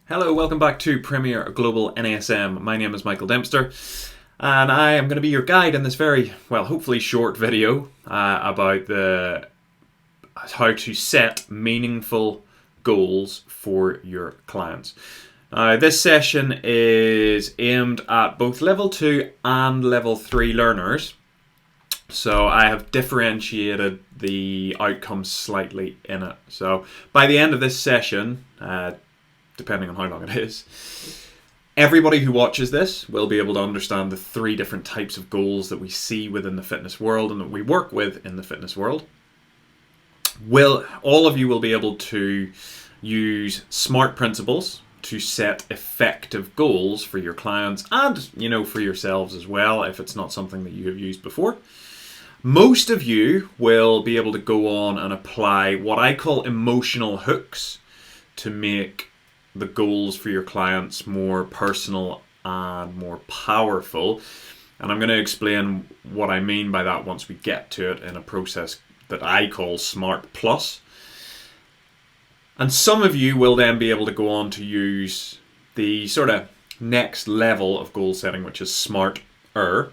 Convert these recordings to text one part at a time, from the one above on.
Hello, welcome back to Premier Global NASM. My name is Michael Dempster, and I am going to be your guide in this very, hopefully short video about how to set meaningful goals for your clients. This session is aimed at both level 2 and level 3 learners. So I have differentiated the outcomes slightly in it. So by the end of this session, depending on how long it is, everybody who watches this will be able to understand the 3 different types of goals that we see within the fitness world and that we work with in the fitness world. All of you will be able to use SMART principles to set effective goals for your clients and, for yourselves as well, if it's not something that you have used before. Most of you will be able to go on and apply what I call emotional hooks to make the goals for your clients more personal and more powerful. And I'm going to explain what I mean by that once we get to it in a process that I call SMART Plus. And some of you will then be able to go on to use the sort of next level of goal setting, which is SMART-er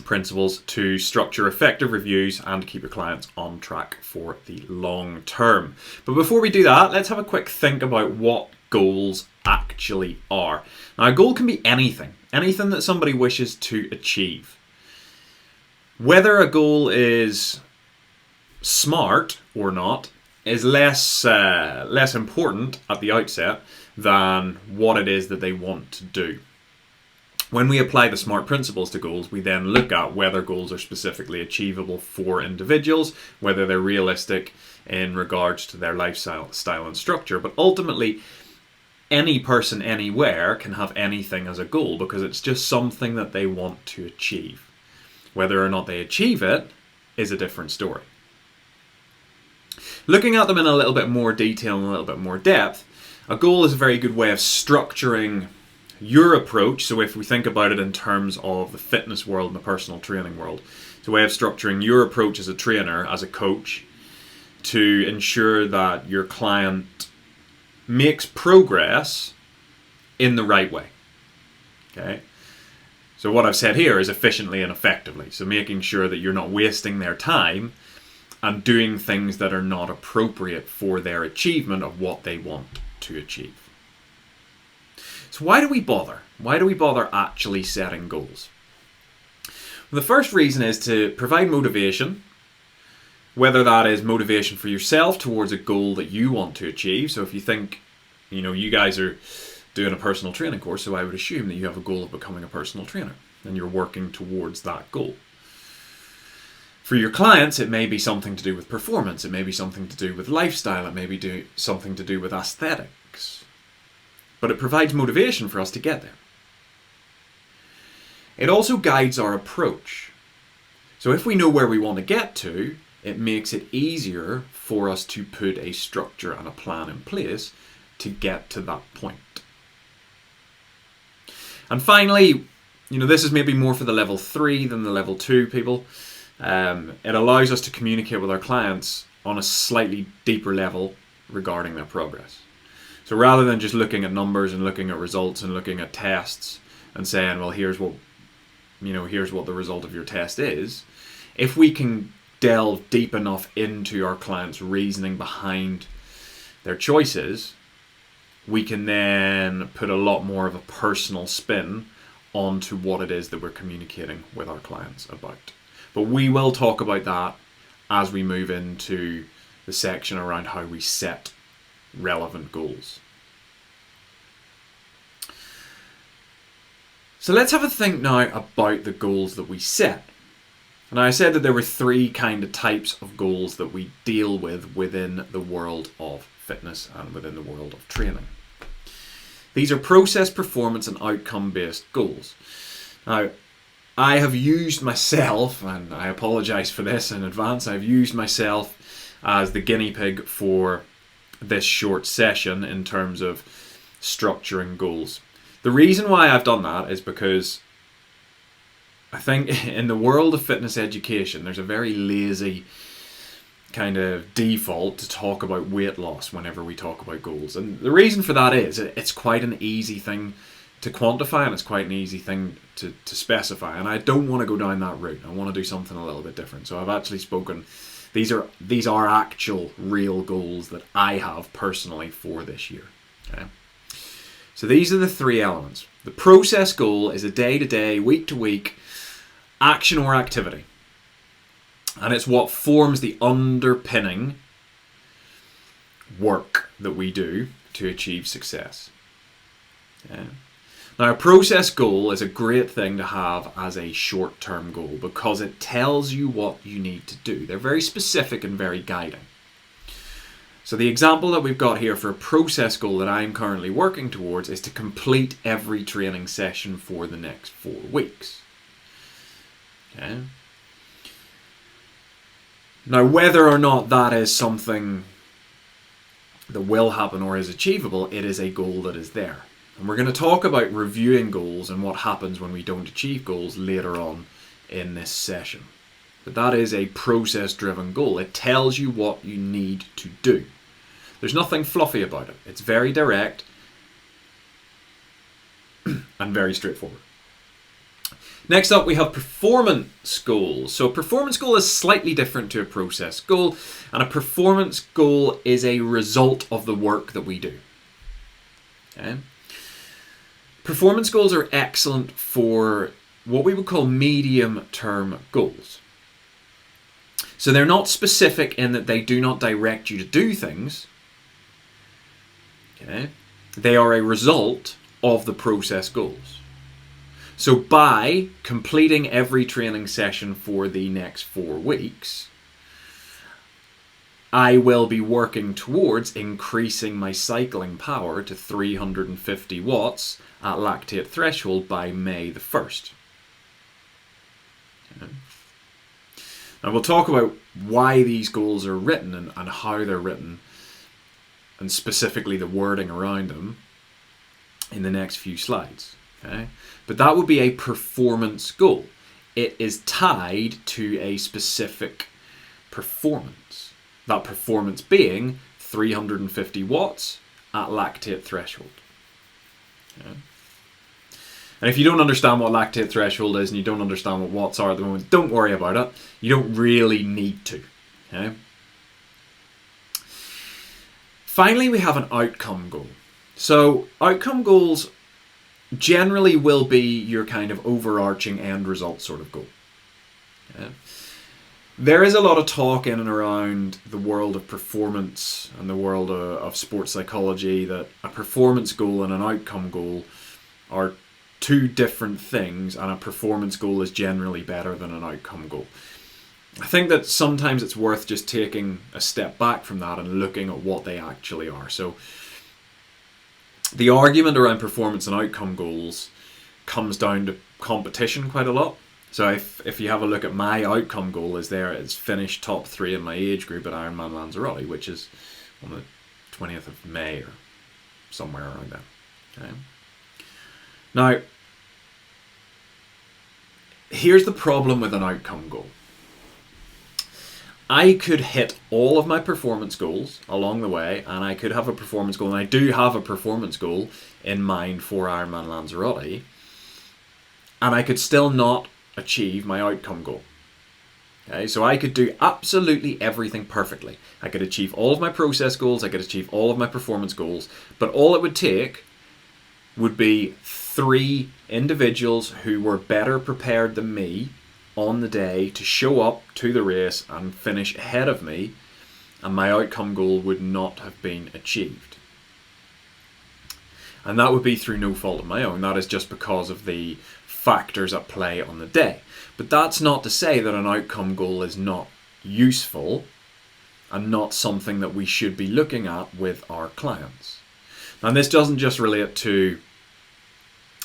principles to structure effective reviews and keep your clients on track for the long term. But before we do that, let's have a quick think about what goals actually are. Now, a goal can be anything that somebody wishes to achieve. Whether a goal is smart or not is less important at the outset than what it is that they want to do. When we apply the SMART principles to goals, we then look at whether goals are specifically achievable for individuals, whether they're realistic in regards to their lifestyle, style and structure. But ultimately, any person anywhere can have anything as a goal because it's just something that they want to achieve. Whether or not they achieve it is a different story. Looking at them in a little bit more detail and a little bit more depth, a goal is a very good way of structuring your approach. So if we think about it in terms of the fitness world and the personal training world, it's a way of structuring your approach as a trainer, as a coach, to ensure that your client makes progress in the right way. Okay? So what I've said here is efficiently and effectively. So making sure that you're not wasting their time and doing things that are not appropriate for their achievement of what they want to achieve. So why do we bother? Why do we bother actually setting goals? Well, the first reason is to provide motivation, whether that is motivation for yourself towards a goal that you want to achieve. So if you think, you guys are doing a personal training course, so I would assume that you have a goal of becoming a personal trainer and you're working towards that goal. For your clients, it may be something to do with performance. It may be something to do with lifestyle. It may be something to do with aesthetics. But it provides motivation for us to get there. It also guides our approach. So if we know where we want to get to, it makes it easier for us to put a structure and a plan in place to get to that point. And finally, this is maybe more for the level 3 than the level 2 people. It allows us to communicate with our clients on a slightly deeper level regarding their progress. So rather than just looking at numbers and looking at results and looking at tests and saying, well, here's what the result of your test is, if we can delve deep enough into our clients' reasoning behind their choices, we can then put a lot more of a personal spin onto what it is that we're communicating with our clients about. But we will talk about that as we move into the section around how we set relevant goals. So let's have a think now about the goals that we set. Now, I said that there were 3 kind of types of goals that we deal with within the world of fitness and within the world of training. These are process, performance and outcome-based goals. Now, I have used myself, and I apologize for this in advance, I've used myself as the guinea pig for this short session in terms of structuring goals. The reason why I've done that is because I think in the world of fitness education, there's a very lazy kind of default to talk about weight loss whenever we talk about goals. And the reason for that is it's quite an easy thing to quantify, and it's quite an easy thing to specify. And I don't want to go down that route. I want to do something a little bit different. So I've actually spoken, these are actual real goals that I have personally for this year. Okay. So these are the three elements. The process goal is a day-to-day, week-to-week action or activity. And it's what forms the underpinning work that we do to achieve success. Okay. Now, a process goal is a great thing to have as a short-term goal because it tells you what you need to do. They're very specific and very guiding. So the example that we've got here for a process goal that I'm currently working towards is to complete every training session for the next 4 weeks. Okay. Now, whether or not that is something that will happen or is achievable, it is a goal that is there. And we're going to talk about reviewing goals and what happens when we don't achieve goals later on in this session. But that is a process-driven goal. It tells you what you need to do. There's nothing fluffy about it. It's very direct and very straightforward. Next up, we have performance goals. So a performance goal is slightly different to a process goal, and a performance goal is a result of the work that we do. Okay? Performance goals are excellent for what we would call medium-term goals. So they're not specific in that they do not direct you to do things. Okay? They are a result of the process goals. So by completing every training session for the next 4 weeks, I will be working towards increasing my cycling power to 350 watts at lactate threshold by May the 1st. Okay. Now we'll talk about why these goals are written and how they're written, and specifically the wording around them in the next few slides. Okay? But that would be a performance goal. It is tied to a specific performance. That performance being 350 watts at lactate threshold. Okay? And if you don't understand what lactate threshold is and you don't understand what watts are at the moment, don't worry about it. You don't really need to. Okay? Finally, we have an outcome goal. So outcome goals generally will be your kind of overarching end result sort of goal. Okay? There is a lot of talk in and around the world of performance and the world of sports psychology that a performance goal and an outcome goal are two different things, and a performance goal is generally better than an outcome goal. I think that sometimes it's worth just taking a step back from that and looking at what they actually are. So the argument around performance and outcome goals comes down to competition quite a lot. So if you have a look at my outcome goal is finish top 3 in my age group at Ironman Lanzarote, which is on the 20th of May or somewhere around there. Okay. Now, here's the problem with an outcome goal. I could hit all of my performance goals along the way, and I could have a performance goal, and I do have a performance goal in mind for Ironman Lanzarote, and I could still not achieve my outcome goal. Okay, so I could do absolutely everything perfectly. I could achieve all of my process goals, I could achieve all of my performance goals, but all it would take would be 3 individuals who were better prepared than me on the day to show up to the race and finish ahead of me, and my outcome goal would not have been achieved. And that would be through no fault of my own. That is just because of the factors at play on the day. But that's not to say that an outcome goal is not useful and not something that we should be looking at with our clients. And this doesn't just relate to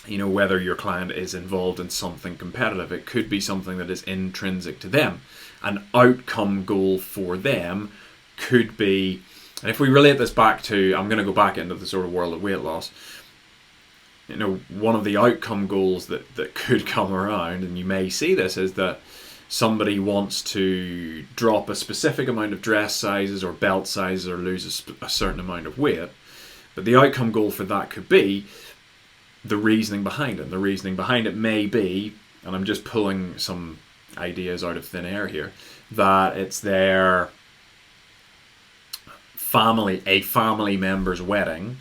whether your client is involved in something competitive. It could be something that is intrinsic to them. An outcome goal for them could be, and if we relate this back to, I'm going to go back into the sort of world of weight loss, one of the outcome goals that could come around, and you may see this, is that somebody wants to drop a specific amount of dress sizes or belt sizes or lose a certain amount of weight. But the outcome goal for that could be the reasoning behind it. The reasoning behind it may be, and I'm just pulling some ideas out of thin air here, that it's their a family member's wedding,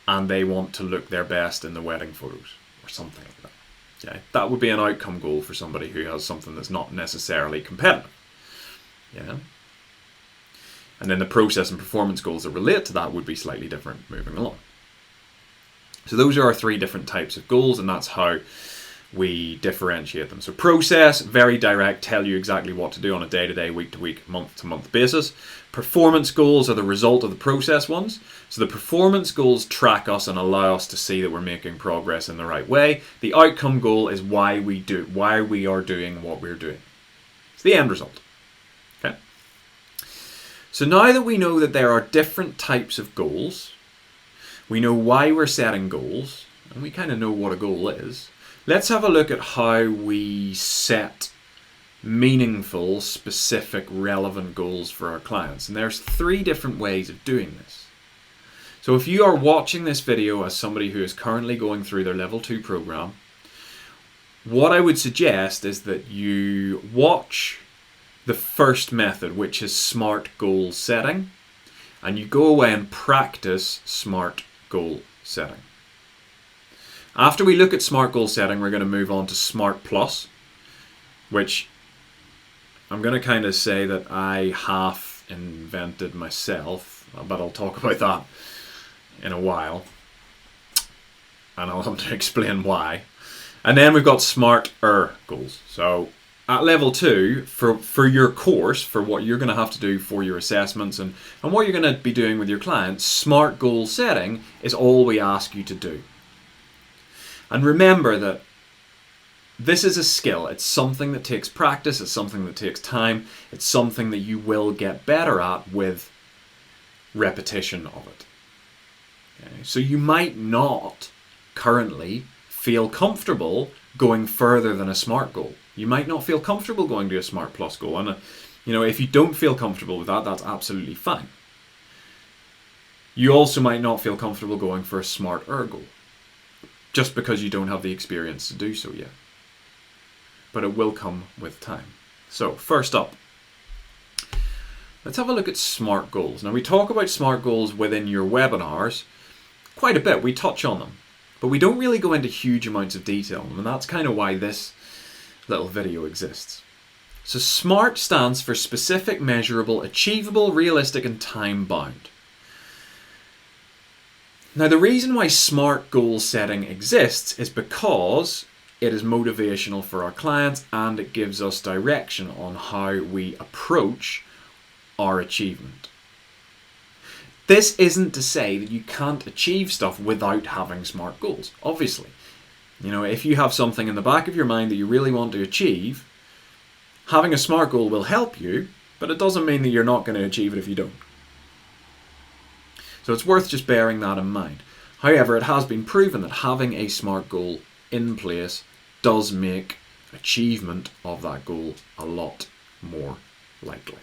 and they want to look their best in the wedding photos or something like that. Okay? That would be an outcome goal for somebody who has something that's not necessarily competitive. Yeah. And then the process and performance goals that relate to that would be slightly different moving along. So those are our 3 different types of goals, and that's how we differentiate them. So process, very direct, tell you exactly what to do on a day-to-day, week-to-week, month-to-month basis. Performance goals are the result of the process ones. So the performance goals track us and allow us to see that we're making progress in the right way. The outcome goal is why we are doing what we're doing. It's the end result. Okay. So now that we know that there are different types of goals, we know why we're setting goals, and we kind of know what a goal is, let's have a look at how we set meaningful, specific, relevant goals for our clients. And there's 3 different ways of doing this. So if you are watching this video as somebody who is currently going through their level 2 program, what I would suggest is that you watch the first method, which is SMART goal setting, and you go away and practice SMART goal setting. After we look at SMART goal setting, we're going to move on to SMART Plus, which I'm going to kind of say that I half invented myself, but I'll talk about that in a while, and I'll have to explain why. And then we've got SMART-er goals. So at level 2, for your course, for what you're going to have to do for your assessments and what you're going to be doing with your clients, SMART goal setting is all we ask you to do. And remember that this is a skill. It's something that takes practice. It's something that takes time. It's something that you will get better at with repetition of it. Okay? So you might not currently feel comfortable going further than a SMART goal. You might not feel comfortable going to a SMART Plus goal. And if you don't feel comfortable with that, that's absolutely fine. You also might not feel comfortable going for a SMART-er goal, just because you don't have the experience to do so yet. But it will come with time. So first up, let's have a look at SMART goals. Now we talk about SMART goals within your webinars quite a bit. We touch on them, but we don't really go into huge amounts of detail on them, and that's kind of why this little video exists. So SMART stands for specific, measurable, achievable, realistic, and time-bound. Now the reason why SMART goal setting exists is because it is motivational for our clients, and it gives us direction on how we approach our achievement. This isn't to say that you can't achieve stuff without having SMART goals. Obviously, if you have something in the back of your mind that you really want to achieve, having a SMART goal will help you, but it doesn't mean that you're not going to achieve it if you don't. So it's worth just bearing that in mind. However, it has been proven that having a SMART goal in place does make achievement of that goal a lot more likely.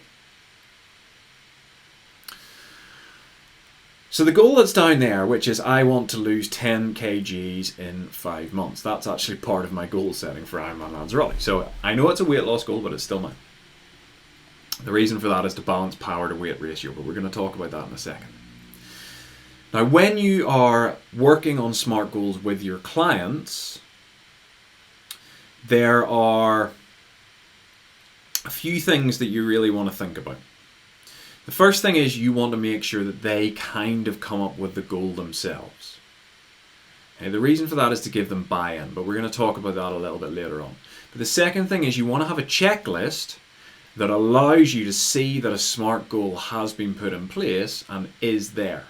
So the goal that's down there, which is I want to lose 10 kgs in 5 months, that's actually part of my goal setting for Ironman Lanzarote. So I know it's a weight loss goal, but it's still mine. The reason for that is to balance power to weight ratio, but we're going to talk about that in a second. Now, when you are working on SMART goals with your clients, there are a few things that you really want to think about. The first thing is you want to make sure that they kind of come up with the goal themselves. Okay, the reason for that is to give them buy-in, but we're going to talk about that a little bit later on. But the second thing is you want to have a checklist that allows you to see that a SMART goal has been put in place and is there.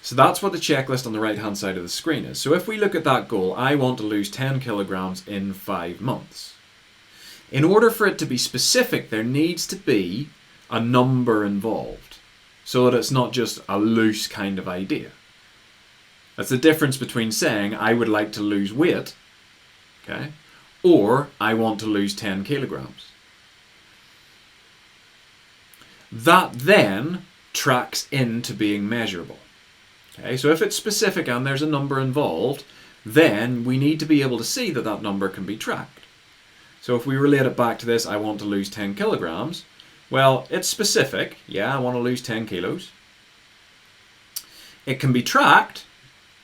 So that's what the checklist on the right-hand side of the screen is. So if we look at that goal, I want to lose 10 kilograms in 5 months. In order for it to be specific, there needs to be a number involved, so that it's not just a loose kind of idea. That's the difference between saying, I would like to lose weight, okay, or I want to lose 10 kilograms. That then tracks into being measurable. Okay, so if it's specific and there's a number involved, then we need to be able to see that that number can be tracked. So if we relate it back to this, I want to lose 10 kilograms, well, it's specific. Yeah, I want to lose 10 kilos. It can be tracked.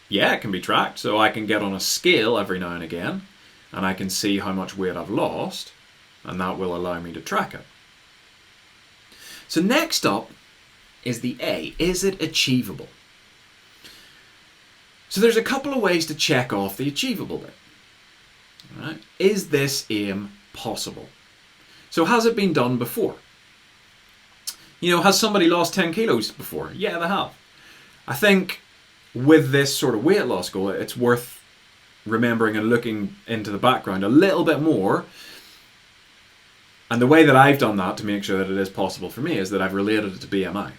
Yeah, it can be tracked. So I can get on a scale every now and again, and I can see how much weight I've lost, and that will allow me to track it. So next up is the A. Is it achievable? So there's a couple of ways to check off the achievable bit. All right? Is this aim possible? So has it been done before? You know, has somebody lost 10 kilos before? Yeah, they have. I think with this sort of weight loss goal, it's worth remembering and looking into the background a little bit more. And the way that I've done that to make sure that it is possible for me is that I've related it to BMI.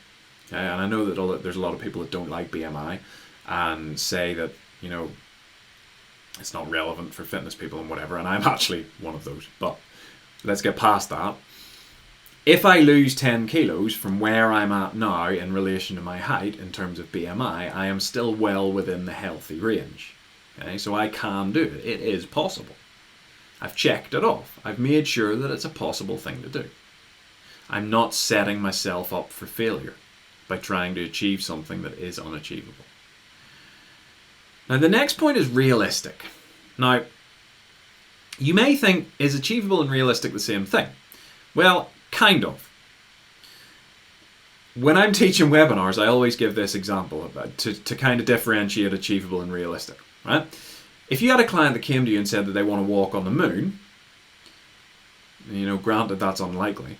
And I know that there's a lot of people that don't like BMI and say that, you know, it's not relevant for fitness people and whatever, and I'm actually one of those. But let's get past that. If I lose 10 kilos from where I'm at now in relation to my height in terms of BMI, I am still well within the healthy range. Okay, so I can do it. It is possible. I've checked it off. I've made sure that it's a possible thing to do. I'm not setting myself up for failure by trying to achieve something that is unachievable. Now, the next point is realistic. Now, you may think, is achievable and realistic the same thing? Well, kind of. When I'm teaching webinars, I always give this example to kind of differentiate achievable and realistic, right? If you had a client that came to you and said that they want to walk on the moon, you know, granted that's unlikely,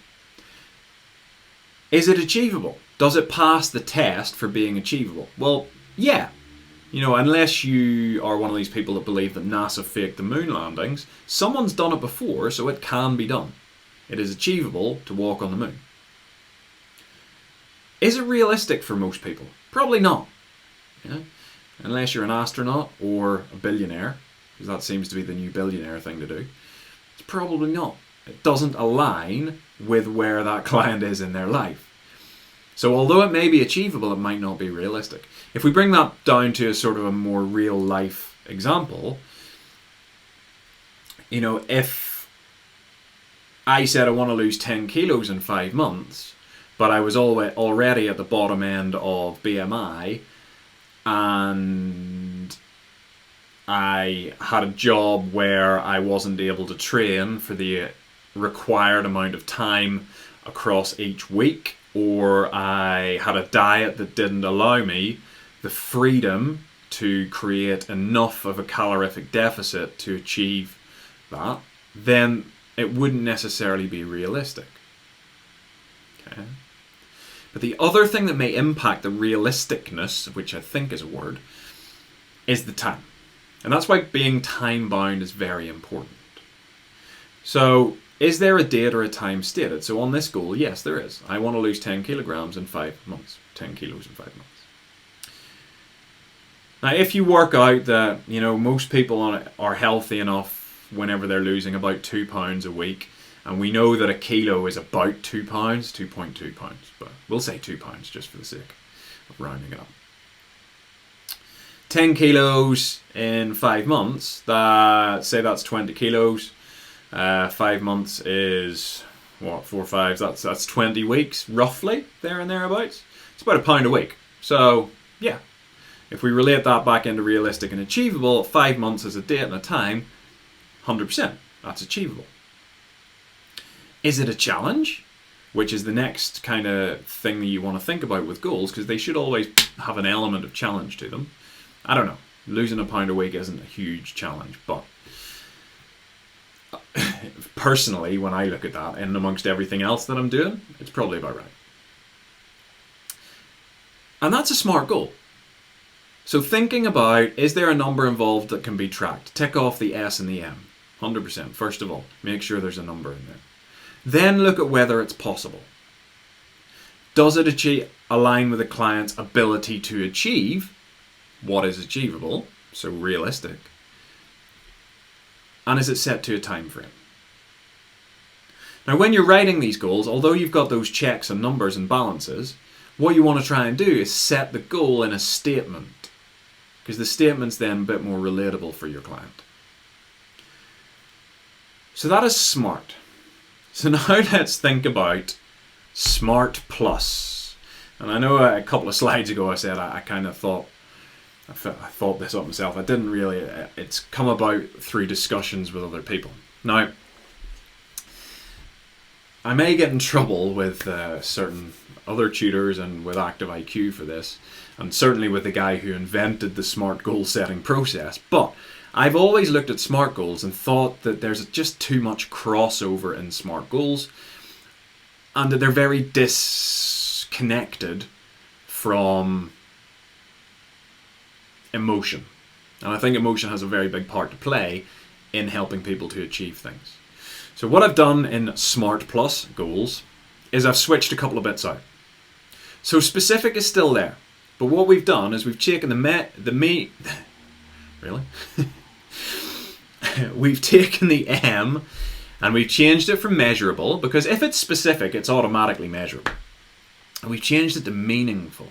is it achievable? Does it pass the test for being achievable? Well, yeah. You know, unless you are one of these people that believe that NASA faked the moon landings, someone's done it before, so it can be done. It is achievable to walk on the moon. Is it realistic for most people? Probably not. Yeah? Unless you're an astronaut or a billionaire, because that seems to be the new billionaire thing to do. It's probably not. It doesn't align with where that client is in their life. So although it may be achievable, it might not be realistic. If we bring that down to a sort of a more real life example, you know, if I said I want to lose 10 kilos in 5 months, but I was already at the bottom end of BMI, and I had a job where I wasn't able to train for the required amount of time across each week, or I had a diet that didn't allow me the freedom to create enough of a calorific deficit to achieve that, then it wouldn't necessarily be realistic. Okay. But the other thing that may impact the realisticness, which I think is a word, is the time. And that's why being time bound is very important. So, is there a date or a time stated? So on this goal, yes, there is. I want to lose 10 kilograms in 5 months. 10 kilos in 5 months. Now, if you work out that, you know, most people are healthy enough whenever they're losing about 2 pounds a week, and we know that a kilo is about 2 pounds, 2.2 pounds, but we'll say 2 pounds just for the sake of rounding it up. 10 kilos in 5 months, say that's 20 kilos. 5 months is, what, 4 5s, that's 20 weeks, roughly, there and thereabouts. It's about £1 a week. So, yeah, if we relate that back into realistic and achievable, 5 months is a date and a time, 100%, that's achievable. Is it a challenge? Which is the next kind of thing that you want to think about with goals, because they should always have an element of challenge to them. I don't know, losing £1 a week isn't a huge challenge, but personally, when I look at that, and amongst everything else that I'm doing, it's probably about right. And that's a smart goal. So thinking about, is there a number involved that can be tracked? Tick off the S and the M, 100%. First of all, make sure there's a number in there. Then look at whether it's possible. Does it align with a client's ability to achieve what is achievable, so realistic? And is it set to a time frame? Now, when you're writing these goals, although you've got those checks and numbers and balances, what you want to try and do is set the goal in a statement, because the statement's then a bit more relatable for your client. So that is SMART. So now let's think about SMART Plus. And I know a couple of slides ago I said I kind of thought, I thought this up myself. I didn't really. It's come about through discussions with other people. Now, I may get in trouble with certain other tutors and with Active IQ for this, and certainly with the guy who invented the SMART goal setting process, but I've always looked at SMART goals and thought that there's just too much crossover in SMART goals, and that they're very disconnected from emotion. And I think emotion has a very big part to play in helping people to achieve things. So what I've done in SMART Plus goals is I've switched a couple of bits out. So specific is still there, but what we've done is we've taken really? We've taken the M and we've changed it from measurable, because if it's specific, it's automatically measurable. And we've changed it to meaningful.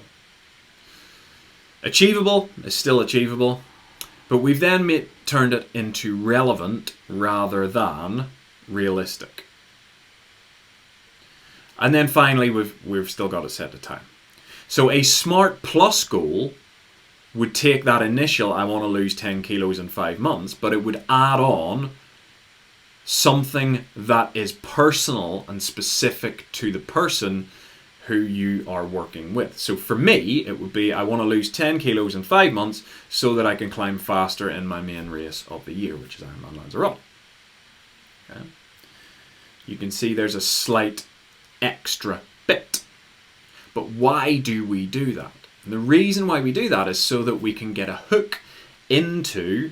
Achievable is still achievable, but we've then turned it into relevant rather than realistic. And then finally, we've still got it set to time. So a SMART Plus goal would take that initial, I want to lose 10 kilos in 5 months, but it would add on something that is personal and specific to the person who you are working with. So for me, it would be, I want to lose 10 kilos in 5 months so that I can climb faster in my main race of the year, which is Ironman Lanzarote. Okay. You can see there's a slight extra bit. But why do we do that? And the reason why we do that is so that we can get a hook into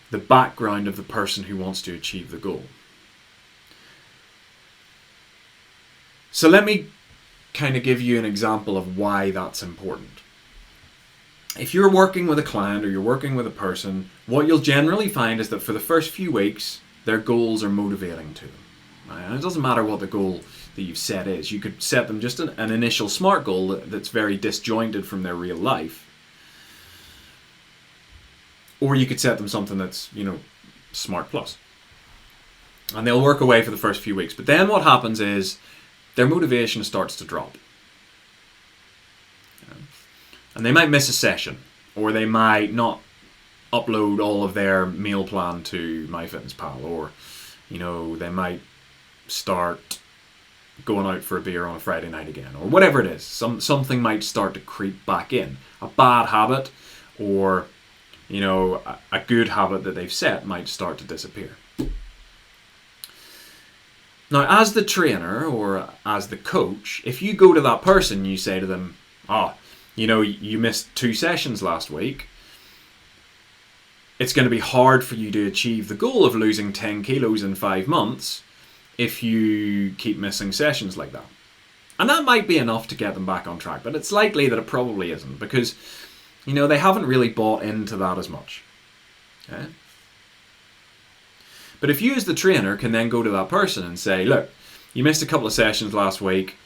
the background of the person who wants to achieve the goal. So let me kind of give you an example of why that's important. If you're working with a client or you're working with a person, what you'll generally find is that for the first few weeks, their goals are motivating to them. Right? And it doesn't matter what the goal that you've set is. You could set them just an initial SMART goal that's very disjointed from their real life. Or you could set them something that's, SMART Plus. And they'll work away for the first few weeks. But then what happens is their motivation starts to drop. And they might miss a session, or they might not upload all of their meal plan to MyFitnessPal, or they might start going out for a beer on a Friday night again, or whatever it is. Something might start to creep back in. A bad habit, or a good habit that they've set might start to disappear. Now, as the trainer or as the coach, if you go to that person, you say to them, you missed 2 sessions last week, it's going to be hard for you to achieve the goal of losing 10 kilos in 5 months if you keep missing sessions like that. And that might be enough to get them back on track, but it's likely that it probably isn't, because they haven't really bought into that as much. Okay? But if you as the trainer can then go to that person and say, look, you missed a couple of sessions last week.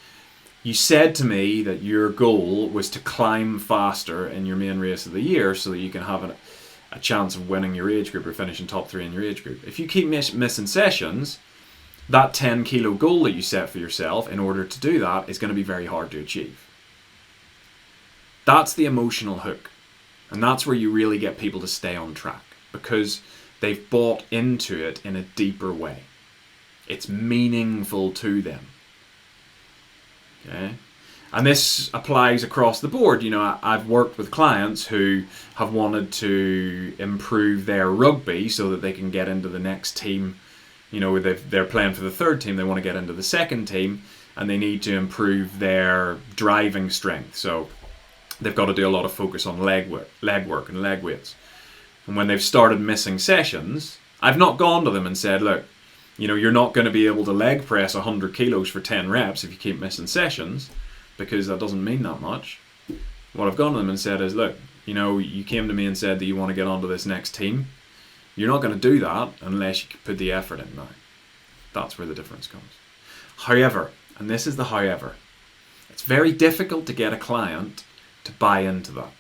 You said to me that your goal was to climb faster in your main race of the year so that you can have a chance of winning your age group or finishing top 3 in your age group. If you keep missing sessions, that 10 kilo goal that you set for yourself, in order to do that, is going to be very hard to achieve. That's the emotional hook. And that's where you really get people to stay on track, because they've bought into it in a deeper way. It's meaningful to them. Okay? And this applies across the board. I've worked with clients who have wanted to improve their rugby so that they can get into the next team. They're playing for the 3rd team, they want to get into the 2nd team, and they need to improve their driving strength. So they've got to do a lot of focus on leg work and leg weights. And when they've started missing sessions, I've not gone to them and said, look, you're not going to be able to leg press 100 kilos for 10 reps if you keep missing sessions, because that doesn't mean that much. What I've gone to them and said is, look, you came to me and said that you want to get onto this next team. You're not going to do that unless you put the effort in now. That's where the difference comes. However, and this is the however, it's very difficult to get a client to buy into that.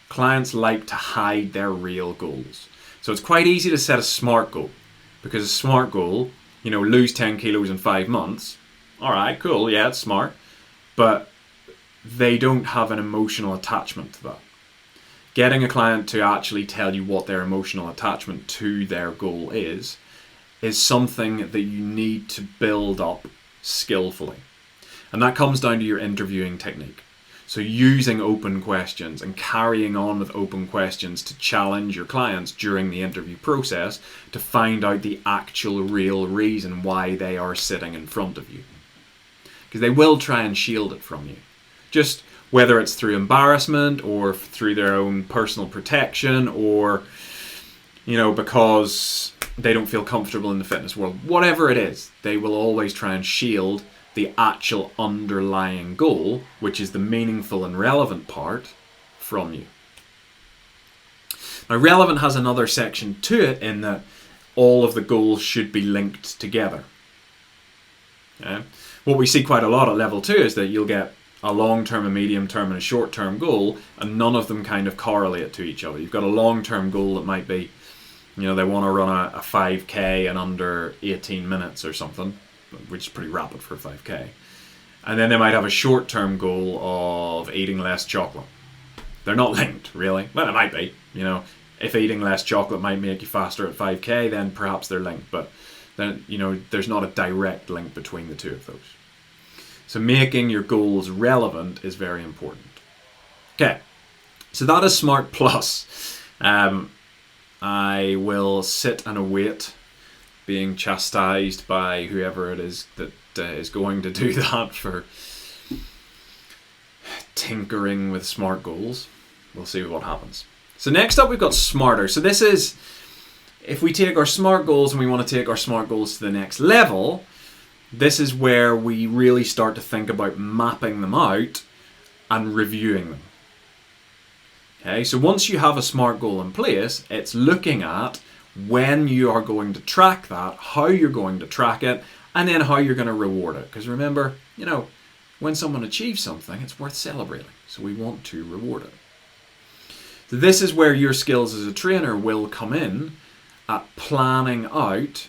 Clients like to hide their real goals. So it's quite easy to set a SMART goal, because a SMART goal, lose 10 kilos in 5 months. All right, cool, yeah, it's smart. But they don't have an emotional attachment to that. Getting a client to actually tell you what their emotional attachment to their goal is something that you need to build up skillfully. And that comes down to your interviewing technique. So using open questions and carrying on with open questions to challenge your clients during the interview process to find out the actual real reason why they are sitting in front of you. Because they will try and shield it from you. Just whether it's through embarrassment or through their own personal protection or, because they don't feel comfortable in the fitness world. Whatever it is, they will always try and shield the actual underlying goal, which is the meaningful and relevant part, from you. Now, relevant has another section to it in that all of the goals should be linked together. Okay? What we see quite a lot at level 2 is that you'll get a long-term, a medium-term, and a short-term goal, and none of them kind of correlate to each other. You've got a long-term goal that might be, they want to run a 5K in under 18 minutes or something, which is pretty rapid for a 5K. And then they might have a short-term goal of eating less chocolate. They're not linked, really. Well, it might be. If eating less chocolate might make you faster at 5K, then perhaps they're linked. But then, there's not a direct link between the two of those. So making your goals relevant is very important. Okay, so that is SMART Plus. I will sit and await being chastised by whoever it is that is going to do that for tinkering with SMART goals. We'll see what happens. So next up we've got SMARTer. So this is, if we take our SMART goals and we want to take our SMART goals to the next level, this is where we really start to think about mapping them out and reviewing them. Okay, so once you have a SMART goal in place, it's looking at when you are going to track that, how you're going to track it, and then how you're going to reward it. Because remember, when someone achieves something, it's worth celebrating. So we want to reward it. So this is where your skills as a trainer will come in at planning out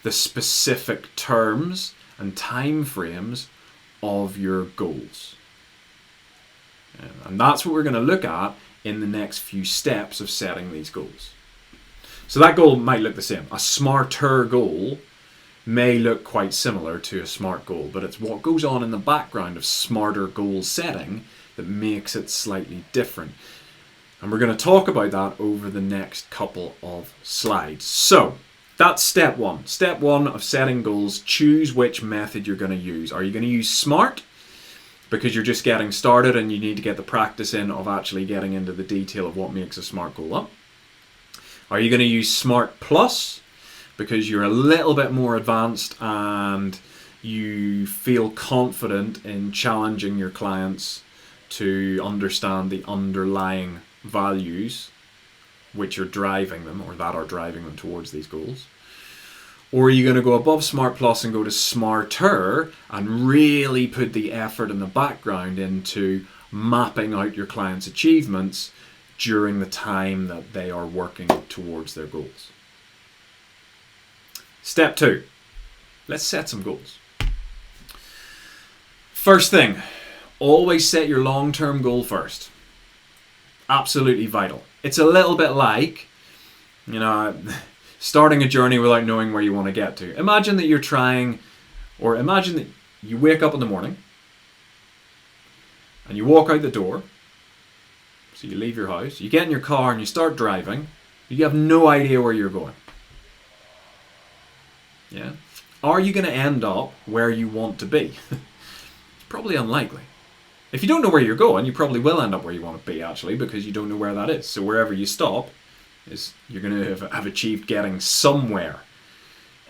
the specific terms and time frames of your goals. And that's what we're going to look at in the next few steps of setting these goals. So that goal might look the same. A SMARTer goal may look quite similar to a SMART goal, but it's what goes on in the background of smarter goal setting that makes it slightly different. And we're going to talk about that over the next couple of slides. So that's step one. Step one of setting goals, choose which method you're going to use. Are you going to use SMART because you're just getting started and you need to get the practice in of actually getting into the detail of what makes a SMART goal up? Are you going to use SMART Plus because you're a little bit more advanced and you feel confident in challenging your clients to understand the underlying values which are driving them or that are driving them towards these goals? Or are you going to go above SMART Plus and go to SMARTer and really put the effort in the background into mapping out your clients' achievements during the time that they are working towards their goals? Step 2. Let's set some goals. First thing, always set your long-term goal first. Absolutely vital. It's a little bit like, starting a journey without knowing where you want to get to. Imagine that imagine that you wake up in the morning and you walk out the door. So you leave your house, you get in your car and you start driving. You have no idea where you're going. Yeah? Are you going to end up where you want to be? It's probably unlikely. If you don't know where you're going, you probably will end up where you want to be, actually, because you don't know where that is. So wherever you stop, you're going to have achieved getting somewhere.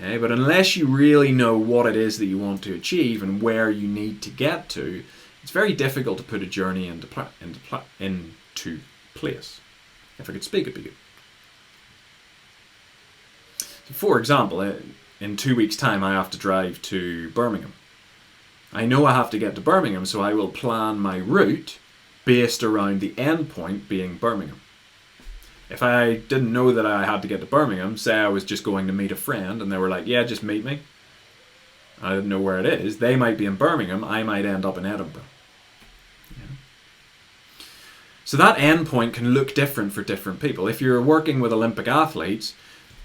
Okay? But unless you really know what it is that you want to achieve and where you need to get to, it's very difficult to put a journey into place. If I could speak, it'd be good. For example, in 2 weeks' time, I have to drive to Birmingham. I know I have to get to Birmingham, so I will plan my route based around the end point being Birmingham. If I didn't know that I had to get to Birmingham, say I was just going to meet a friend and they were like, yeah, just meet me. I didn't know where it is. They might be in Birmingham, I might end up in Edinburgh. So that endpoint can look different for different people. If you're working with Olympic athletes,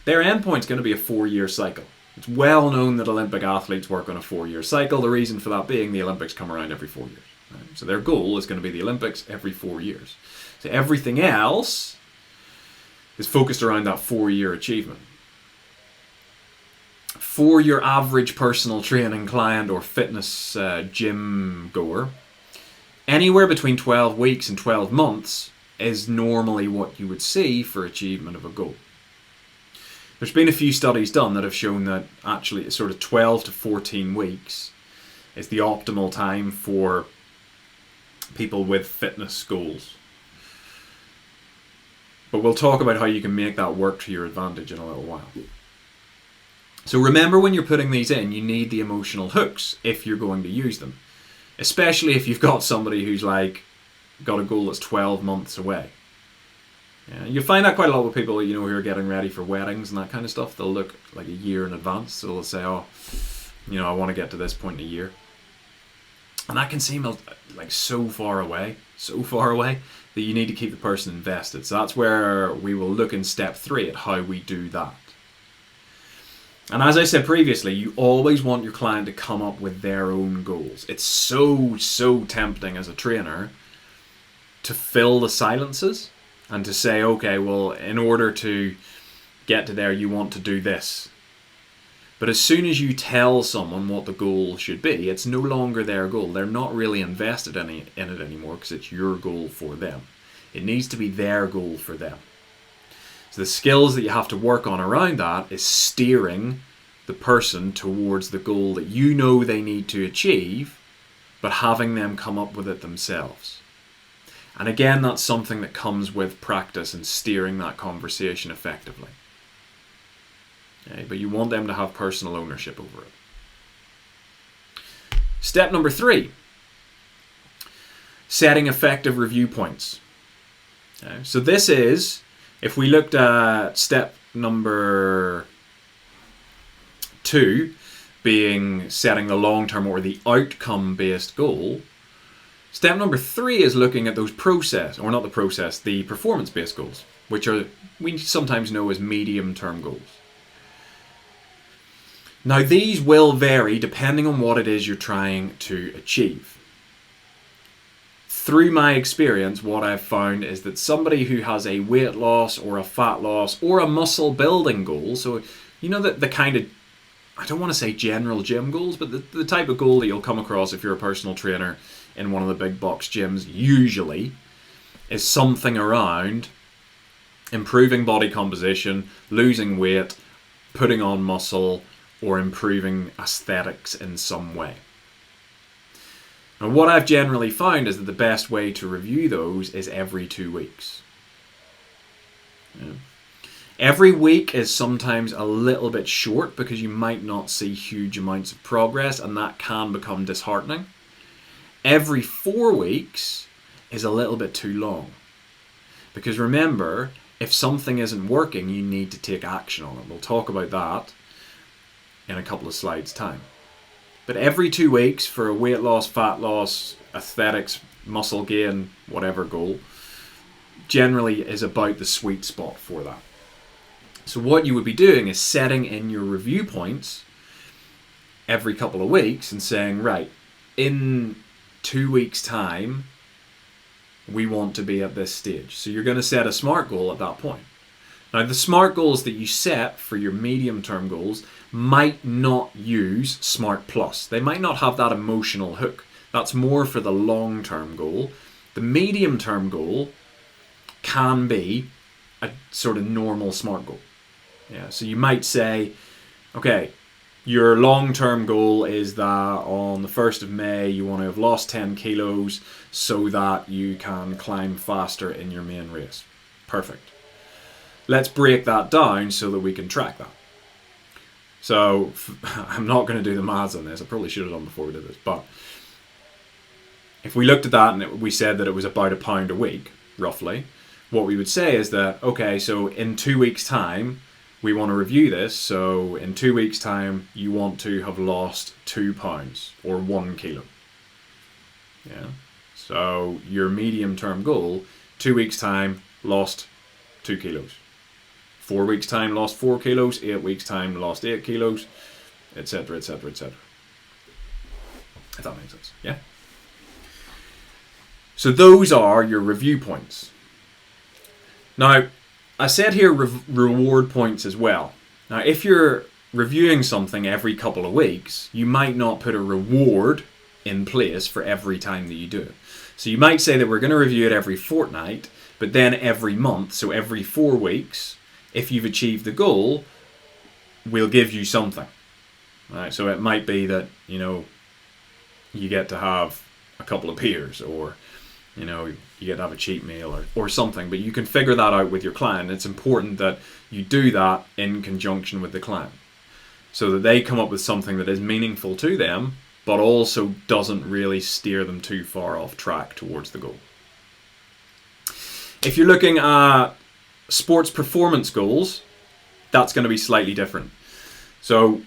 their endpoint's going to be a 4-year cycle. It's well known that Olympic athletes work on a 4-year cycle. The reason for that being the Olympics come around every 4 years. Right? So their goal is going to be the Olympics every 4 years. So everything else is focused around that 4-year achievement. For your average personal training client or fitness gym goer, anywhere between 12 weeks and 12 months is normally what you would see for achievement of a goal. There's been a few studies done that have shown that actually sort of 12 to 14 weeks is the optimal time for people with fitness goals. But we'll talk about how you can make that work to your advantage in a little while. So remember, when you're putting these in, you need the emotional hooks if you're going to use them. Especially if you've got somebody who's like got a goal that's 12 months away. Yeah, you find that quite a lot with people, who are getting ready for weddings and that kind of stuff. They'll look like a year in advance. So they'll say, I want to get to this point in a year. And that can seem like so far away that you need to keep the person invested. So that's where we will look in step 3 at how we do that. And as I said previously, you always want your client to come up with their own goals. It's so tempting as a trainer to fill the silences and to say, okay, well, in order to get to there, you want to do this. But as soon as you tell someone what the goal should be, it's no longer their goal. They're not really invested in it anymore because it's your goal for them. It needs to be their goal for them. So the skills that you have to work on around that is steering the person towards the goal that you know they need to achieve, but having them come up with it themselves. And again, that's something that comes with practice and steering that conversation effectively. Okay, but you want them to have personal ownership over it. Step number 3, setting effective review points. Okay, so this is, if we looked at step number 2, being setting the long-term or the outcome-based goal, step number 3 is looking at those the performance-based goals, which we sometimes know as medium-term goals. Now, these will vary depending on what it is you're trying to achieve. Through my experience, what I've found is that somebody who has a weight loss or a fat loss or a muscle building goal, so the kind of, I don't want to say general gym goals, but the type of goal that you'll come across if you're a personal trainer in one of the big box gyms usually is something around improving body composition, losing weight, putting on muscle, or improving aesthetics in some way. And what I've generally found is that the best way to review those is every 2 weeks. Yeah. Every week is sometimes a little bit short because you might not see huge amounts of progress, and that can become disheartening. Every 4 weeks is a little bit too long. Because remember, if something isn't working, you need to take action on it. We'll talk about that in a couple of slides' time. But every 2 weeks for a weight loss, fat loss, aesthetics, muscle gain, whatever goal, generally is about the sweet spot for that. So what you would be doing is setting in your review points every couple of weeks and saying, right, in 2 weeks' time, we want to be at this stage. So you're going to set a SMART goal at that point. Now, the SMART goals that you set for your medium-term goals might not use SMART Plus. They might not have that emotional hook. That's more for the long-term goal. The medium-term goal can be a sort of normal SMART goal. Yeah, so you might say, okay, your long-term goal is that on the 1st of May you want to have lost 10 kilos so that you can climb faster in your main race. Perfect. Let's break that down so that we can track that. So I'm not going to do the maths on this. I probably should have done before we did this. But if we looked at that and we said that it was about £1 a week, roughly, what we would say is that, okay, so in 2 weeks' time, we want to review this. So in 2 weeks' time, you want to have lost £2 or 1 kilo. Yeah. So your medium-term goal, 2 weeks' time, lost 2 kilos. 4 weeks' time, lost 4 kilos. 8 weeks' time, lost 8 kilos, etc., etc., etc. If that makes sense. Yeah. So those are your review points. Now, I said here reward points as well. Now, if you're reviewing something every couple of weeks, you might not put a reward in place for every time that you do it. So you might say that we're going to review it every fortnight, but then every month, so every 4 weeks, if you've achieved the goal, we'll give you something. Right? So it might be that, you get to have a couple of beers, or, you get to have a cheat meal or something, but you can figure that out with your client. It's important that you do that in conjunction with the client so that they come up with something that is meaningful to them, but also doesn't really steer them too far off track towards the goal. If you're looking at sports performance goals, that's going to be slightly different. So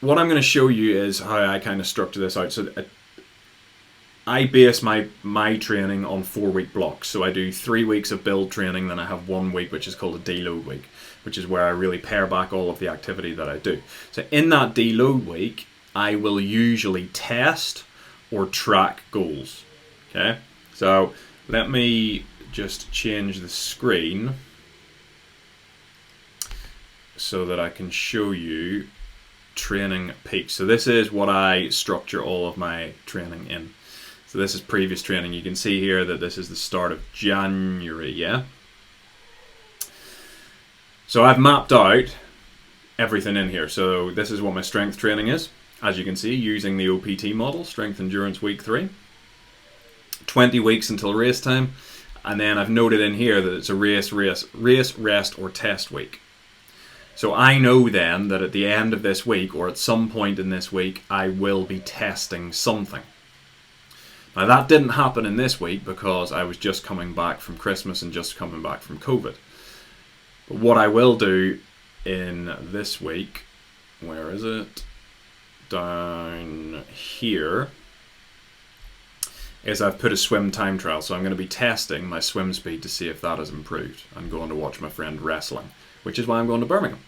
what I'm going to show you is how I kind of structure this out. So I base my training on 4-week blocks. So I do 3 weeks of build training, then I have 1 week which is called a deload week, which is where I really pare back all of the activity that I do. So in that deload week, I will usually test or track goals. Okay, so let me just change the screen so that I can show you training peaks. So this is what I structure all of my training in. So this is previous training. You can see here that this is the start of January, yeah? So I've mapped out everything in here. So this is what my strength training is. As you can see, using the OPT model, Strength Endurance Week 3. 20 weeks until race time. And then I've noted in here that it's a race, rest, or test week. So I know then that at the end of this week, or at some point in this week, I will be testing something. Now that didn't happen in this week because I was just coming back from Christmas and just coming back from COVID. But what I will do in this week, where is it? Down here, is I've put a swim time trial. So I'm going to be testing my swim speed to see if that has improved. I'm going to watch my friend wrestling, which is why I'm going to Birmingham.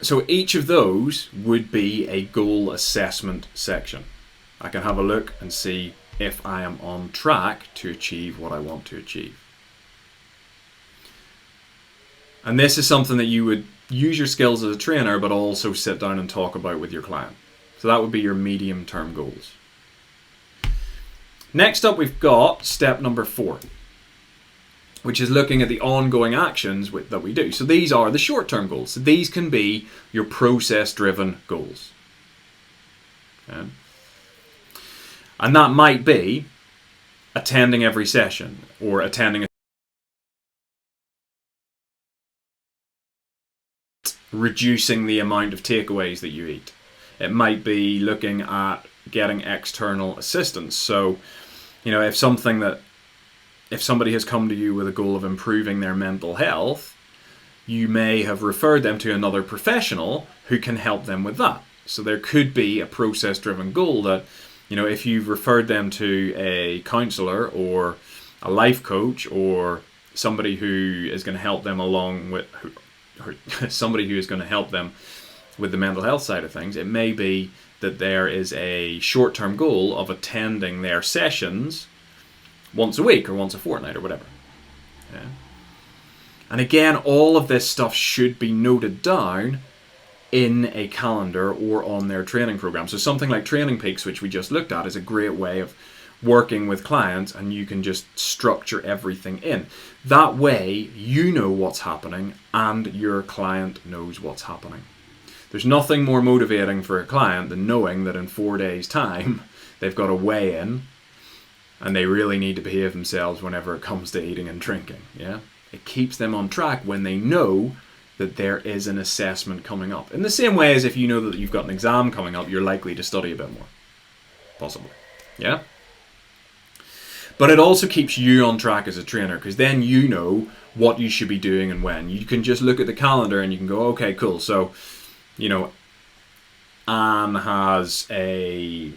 So each of those would be a goal assessment section. I can have a look and see if I am on track to achieve what I want to achieve. And this is something that you would use your skills as a trainer, but also sit down and talk about with your client. So that would be your medium-term goals. Next up, we've got step number 4, which is looking at the ongoing actions that we do. So these are the short-term goals. So these can be your process-driven goals. Okay. And that might be attending every session, or attending reducing the amount of takeaways that you eat. It might be looking at getting external assistance. So, if somebody has come to you with a goal of improving their mental health, you may have referred them to another professional who can help them with that. So there could be a process-driven goal that, if you've referred them to a counselor or a life coach or somebody who is going to help them somebody who is going to help them with the mental health side of things, it may be that there is a short-term goal of attending their sessions once a week or once a fortnight or whatever. Yeah. And again, all of this stuff should be noted down in a calendar or on their training program. So something like Training Peaks, which we just looked at, is a great way of working with clients, and you can just structure everything in. That way, you know what's happening and your client knows what's happening. There's nothing more motivating for a client than knowing that in 4 days' time, they've got a weigh-in and they really need to behave themselves whenever it comes to eating and drinking. Yeah. It keeps them on track when they know that there is an assessment coming up. In the same way as if you know that you've got an exam coming up, you're likely to study a bit more. Possibly. Yeah? But it also keeps you on track as a trainer, because then you know what you should be doing and when. You can just look at the calendar and you can go, okay, cool. So, Anne has a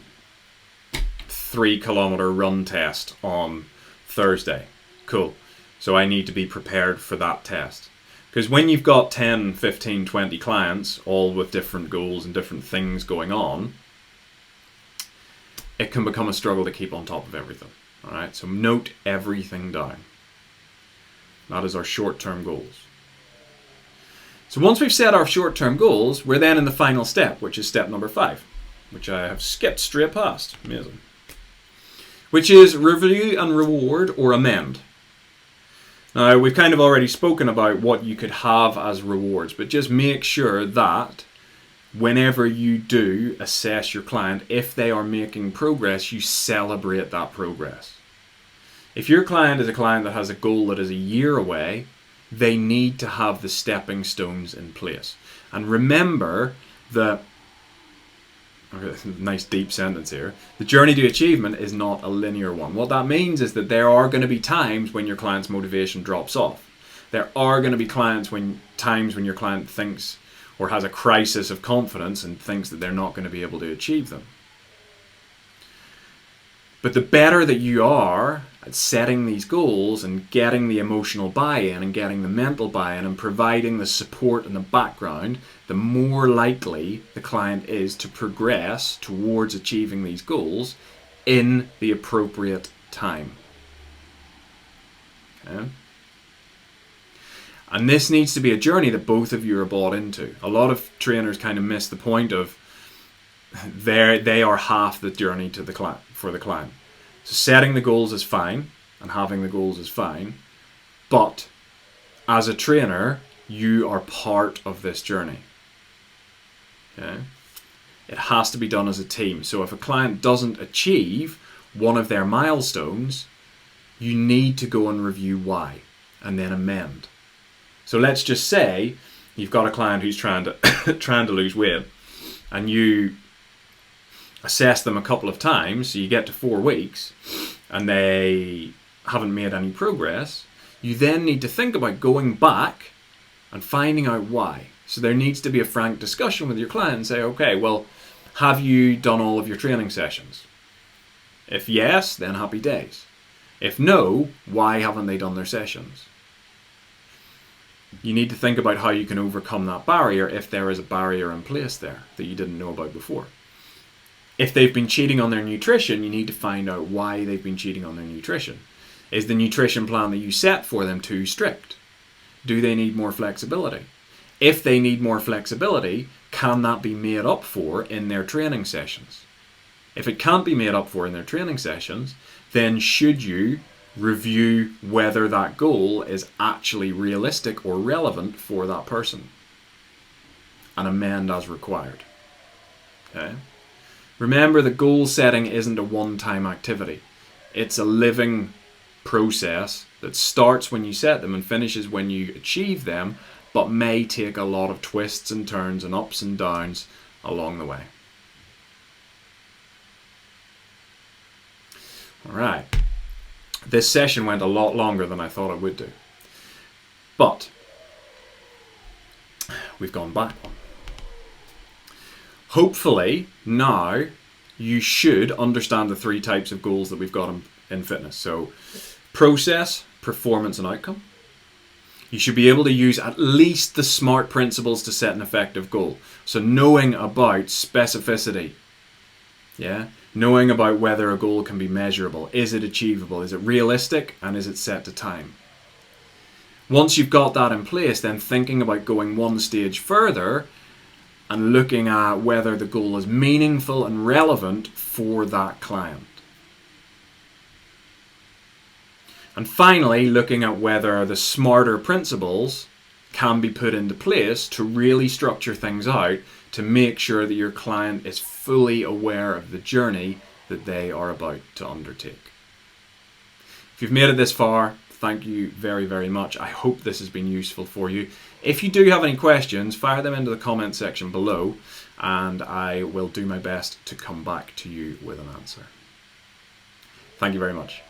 3-kilometer run test on Thursday. Cool. So I need to be prepared for that test. Because when you've got 10, 15, 20 clients, all with different goals and different things going on, it can become a struggle to keep on top of everything. All right, so note everything down. That is our short-term goals. So once we've set our short-term goals, we're then in the final step, which is step number 5, which I have skipped straight past. Amazing. Which is review and reward or amend. Now, we've kind of already spoken about what you could have as rewards, but just make sure that whenever you do assess your client, if they are making progress, you celebrate that progress. If your client is a client that has a goal that is a year away, they need to have the stepping stones in place. And remember that, nice deep sentence here, the journey to achievement is not a linear one. What that means is that there are going to be times when your client's motivation drops off. There are going to be times when your client thinks or has a crisis of confidence and thinks that they're not going to be able to achieve them. But the better that you are at setting these goals and getting the emotional buy-in and getting the mental buy-in and providing the support in the background, the more likely the client is to progress towards achieving these goals in the appropriate time. Okay? And this needs to be a journey that both of you are bought into. A lot of trainers kind of miss the point of they are half the journey to the client, for the client. So setting the goals is fine and having the goals is fine, but as a trainer, you are part of this journey. Okay? It has to be done as a team. So if a client doesn't achieve one of their milestones, you need to go and review why and then amend. So let's just say you've got a client who's trying to lose weight, and you assess them a couple of times, so you get to 4 weeks, and they haven't made any progress. You then need to think about going back and finding out why. So there needs to be a frank discussion with your client and say, okay, well, have you done all of your training sessions? If yes, then happy days. If no, why haven't they done their sessions? You need to think about how you can overcome that barrier if there is a barrier in place there that you didn't know about before. If they've been cheating on their nutrition, you need to find out why they've been cheating on their nutrition. Is the nutrition plan that you set for them too strict? Do they need more flexibility? If they need more flexibility, can that be made up for in their training sessions? If it can't be made up for in their training sessions, then should you review whether that goal is actually realistic or relevant for that person and amend as required. Okay? Remember, the goal setting isn't a one-time activity. It's a living process that starts when you set them and finishes when you achieve them, but may take a lot of twists and turns and ups and downs along the way. All right. This session went a lot longer than I thought it would do. But we've gone back one. Hopefully now you should understand the 3 types of goals that we've got in fitness. So process, performance and outcome. You should be able to use at least the SMART principles to set an effective goal. So knowing about specificity, knowing about whether a goal can be measurable. Is it achievable? Is it realistic? And is it set to time? Once you've got that in place, then thinking about going one stage further and looking at whether the goal is meaningful and relevant for that client. And finally, looking at whether the smarter principles can be put into place to really structure things out to make sure that your client is fully aware of the journey that they are about to undertake. If you've made it this far, thank you very, very much. I hope this has been useful for you. If you do have any questions, fire them into the comment section below, and I will do my best to come back to you with an answer. Thank you very much.